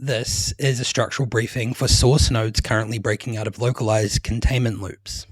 This is a structural briefing for source nodes currently breaking out of localized containment loops.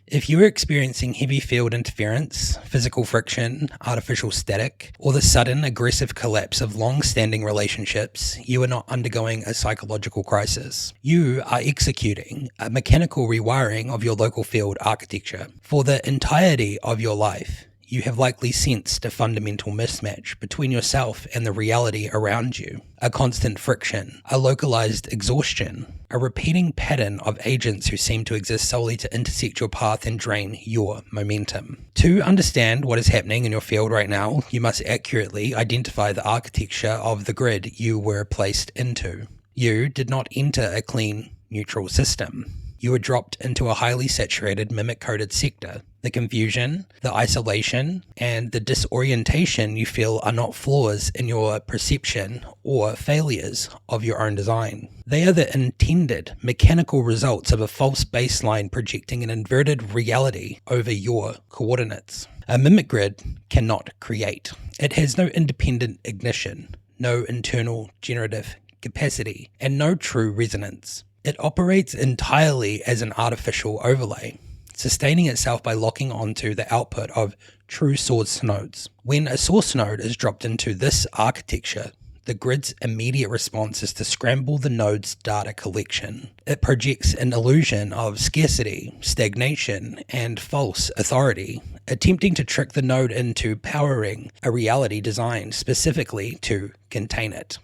If you are experiencing heavy field interference, physical friction, artificial static, or the sudden aggressive collapse of long-standing relationships, you are not undergoing a psychological crisis. You are executing a mechanical rewiring of your local field architecture. For the entirety of your life, you have likely sensed a fundamental mismatch between yourself and the reality around you. A constant friction, a localized exhaustion, a repeating pattern of agents who seem to exist solely to intersect your path and drain your momentum. To understand what is happening in your field right now, you must accurately identify the architecture of the grid you were placed into. You did not enter a clean, neutral system. You were dropped into a highly saturated mimic-coded sector. The confusion, the isolation, and the disorientation you feel are not flaws in your perception or failures of your own design. They are the intended mechanical results of a false baseline projecting an inverted reality over your coordinates. A mimic grid cannot create. It has no independent ignition, no internal generative capacity, and no true resonance. It operates entirely as an artificial overlay, sustaining itself by locking onto the output of true source nodes. When a source node is dropped into this architecture, the grid's immediate response is to scramble the node's data collection. It projects an illusion of scarcity, stagnation, and false authority, attempting to trick the node into powering a reality designed specifically to contain it.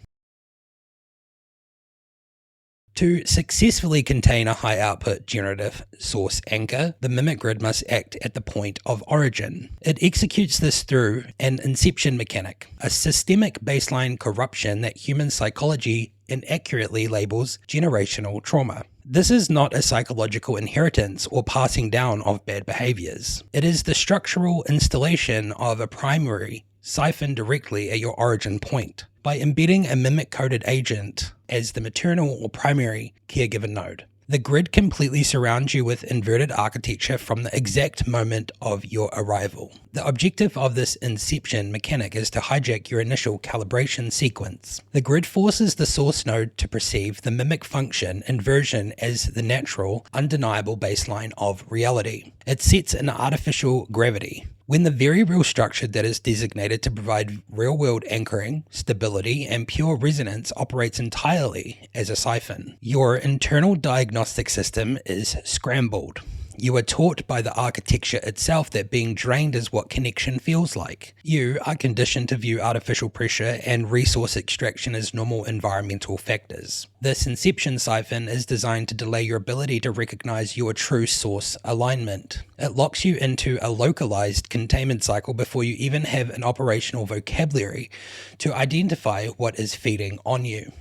To successfully contain a high-output generative source anchor, the mimic grid must act at the point of origin. It executes this through an inception mechanic, a systemic baseline corruption that human psychology inaccurately labels generational trauma. This is not a psychological inheritance or passing down of bad behaviors. It is the structural installation of a primary siphoned directly at your origin point. By embedding a mimic-coded agent as the maternal or primary caregiver node, the grid completely surrounds you with inverted architecture from the exact moment of your arrival. The objective of this inception mechanic is to hijack your initial calibration sequence. The grid forces the source node to perceive the mimic function inversion as the natural, undeniable baseline of reality. It sets an artificial gravity. When the very real structure that is designated to provide real-world anchoring, stability, and pure resonance operates entirely as a siphon, your internal diagnostic system is scrambled. You are taught by the architecture itself that being drained is what connection feels like. You are conditioned to view artificial pressure and resource extraction as normal environmental factors. This inception siphon is designed to delay your ability to recognize your true source alignment. It locks you into a localized containment cycle before you even have an operational vocabulary to identify what is feeding on you.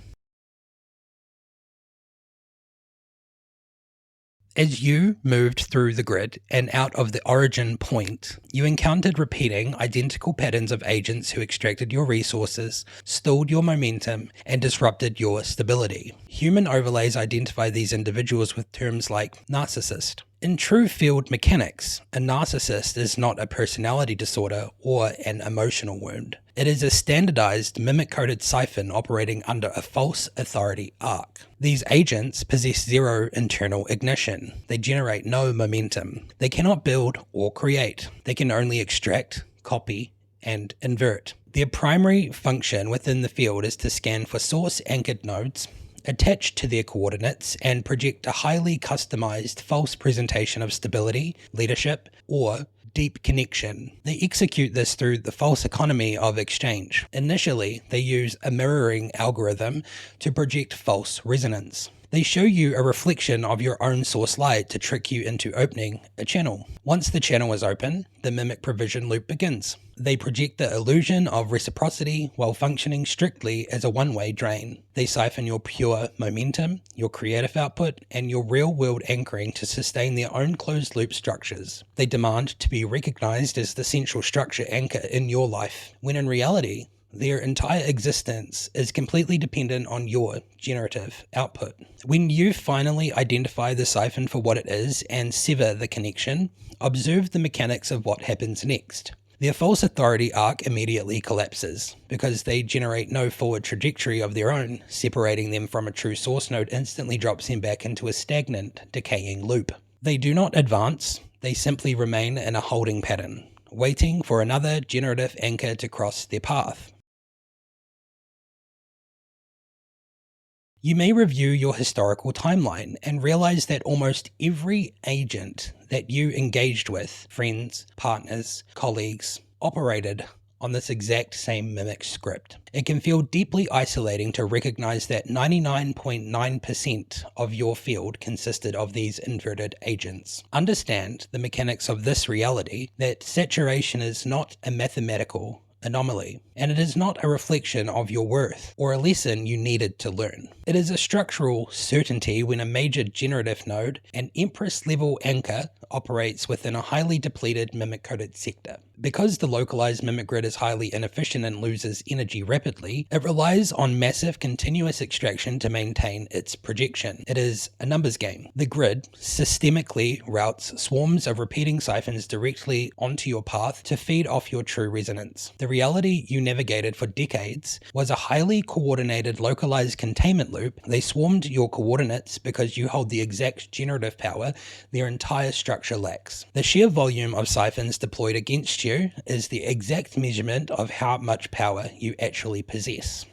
As you moved through the grid and out of the origin point, you encountered repeating identical patterns of agents who extracted your resources, stalled your momentum, and disrupted your stability. Human overlays identify these individuals with terms like narcissist. In true field mechanics, a narcissist is not a personality disorder or an emotional wound. It is a standardized mimic-coded siphon operating under a false authority arc. These agents possess zero internal ignition. They generate no momentum. They cannot build or create. They can only extract, copy, and invert. Their primary function within the field is to scan for source-anchored nodes, attached to their coordinates, and project a highly customized false presentation of stability, leadership, or deep connection. They execute this through the false economy of exchange. Initially, they use a mirroring algorithm to project false resonance. They show you a reflection of your own source light to trick you into opening a channel. Once the channel is open, the mimic provision loop begins. They project the illusion of reciprocity while functioning strictly as a one-way drain. They siphon your pure momentum, your creative output, and your real-world anchoring to sustain their own closed-loop structures. They demand to be recognized as the central structure anchor in your life, when in reality, their entire existence is completely dependent on your generative output. When you finally identify the siphon for what it is and sever the connection, observe the mechanics of what happens next. Their false authority arc immediately collapses, because they generate no forward trajectory of their own. Separating them from a true source node instantly drops them back into a stagnant, decaying loop. They do not advance, they simply remain in a holding pattern, waiting for another generative anchor to cross their path. You may review your historical timeline and realize that almost every agent that you engaged with, friends, partners, colleagues, operated on this exact same mimic script. It can feel deeply isolating to recognize that 99.9% of your field consisted of these inverted agents. Understand the mechanics of this reality, that saturation is not a mathematical anomaly, and it is not a reflection of your worth or a lesson you needed to learn. It is a structural certainty when a major generative node, an Empress level anchor, operates within a highly depleted mimic-coded sector. Because the localized mimic grid is highly inefficient and loses energy rapidly, it relies on massive continuous extraction to maintain its projection. It is a numbers game. The grid systemically routes swarms of repeating siphons directly onto your path to feed off your true resonance. The reality you navigated for decades was a highly coordinated localized containment loop. They swarmed your coordinates because you hold the exact generative power their entire structure lacks. The sheer volume of siphons deployed against you is the exact measurement of how much power you actually possess.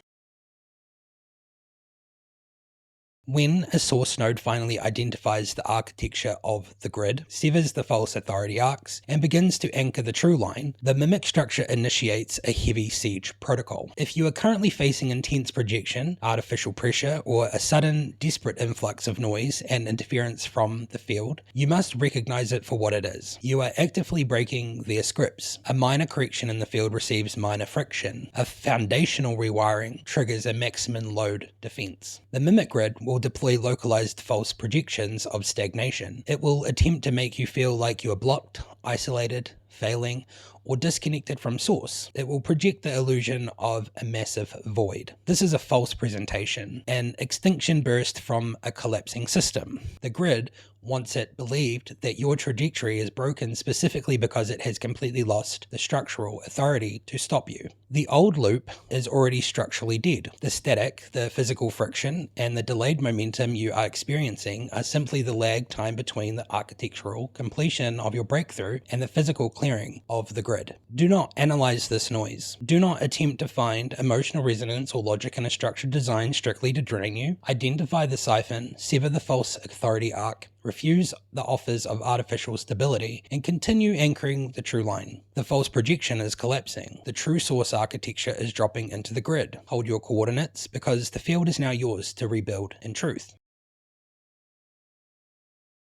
When a source node finally identifies the architecture of the grid, severs the false authority arcs, and begins to anchor the true line, the mimic structure initiates a heavy siege protocol. If you are currently facing intense projection, artificial pressure, or a sudden, desperate influx of noise and interference from the field, you must recognize it for what it is. You are actively breaking their scripts. A minor correction in the field receives minor friction. A foundational rewiring triggers a maximum load defense. The mimic grid will deploy localized false projections of stagnation. It will attempt to make you feel like you are blocked, isolated, failing, or disconnected from source. It will project the illusion of a massive void. This is a false presentation, an extinction burst from a collapsing system. The grid wants it believed that your trajectory is broken specifically because it has completely lost the structural authority to stop you. The old loop is already structurally dead. The static, the physical friction, and the delayed momentum you are experiencing are simply the lag time between the architectural completion of your breakthrough and the physical clearing of the grid. Do not analyze this noise. Do not attempt to find emotional resonance or logic in a structure designed strictly to drain you. Identify the siphon, sever the false authority arc, refuse the offers of artificial stability, and continue anchoring the true line. The false projection is collapsing. The true source architecture is dropping into the grid. Hold your coordinates, because the field is now yours to rebuild in truth.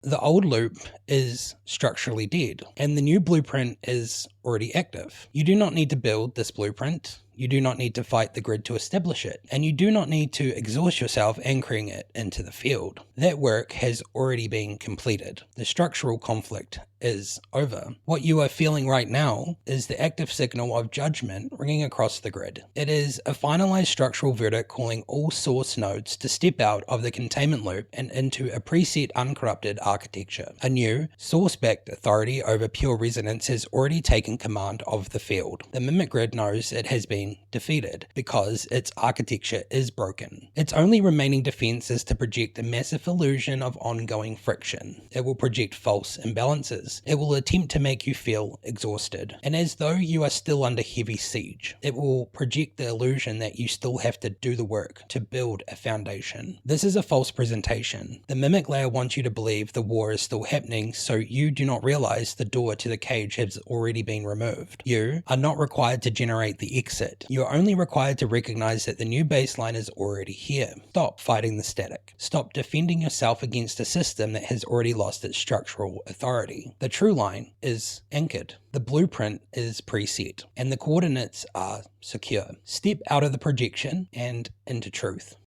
The old loop is structurally dead, and the new blueprint is already active. You do not need to build this blueprint. You do not need to fight the grid to establish it, and you do not need to exhaust yourself anchoring it into the field. That work has already been completed. The structural conflict is over. What you are feeling right now is the active signal of judgment ringing across the grid. It is a finalized structural verdict calling all source nodes to step out of the containment loop and into a preset uncorrupted architecture. A new, source-backed authority over pure resonance has already taken command of the field. The mimic grid knows it has been defeated because its architecture is broken. Its only remaining defense is to project a massive illusion of ongoing friction. It will project false imbalances. It will attempt to make you feel exhausted, and as though you are still under heavy siege. It will project the illusion that you still have to do the work to build a foundation. This is a false presentation. The mimic layer wants you to believe the war is still happening, so you do not realize the door to the cage has already been removed. You are not required to generate the exit. You are only required to recognize that the new baseline is already here. Stop fighting the static. Stop defending yourself against a system that has already lost its structural authority. The true line is anchored. The blueprint is preset, and the coordinates are secure. Step out of the projection and into truth.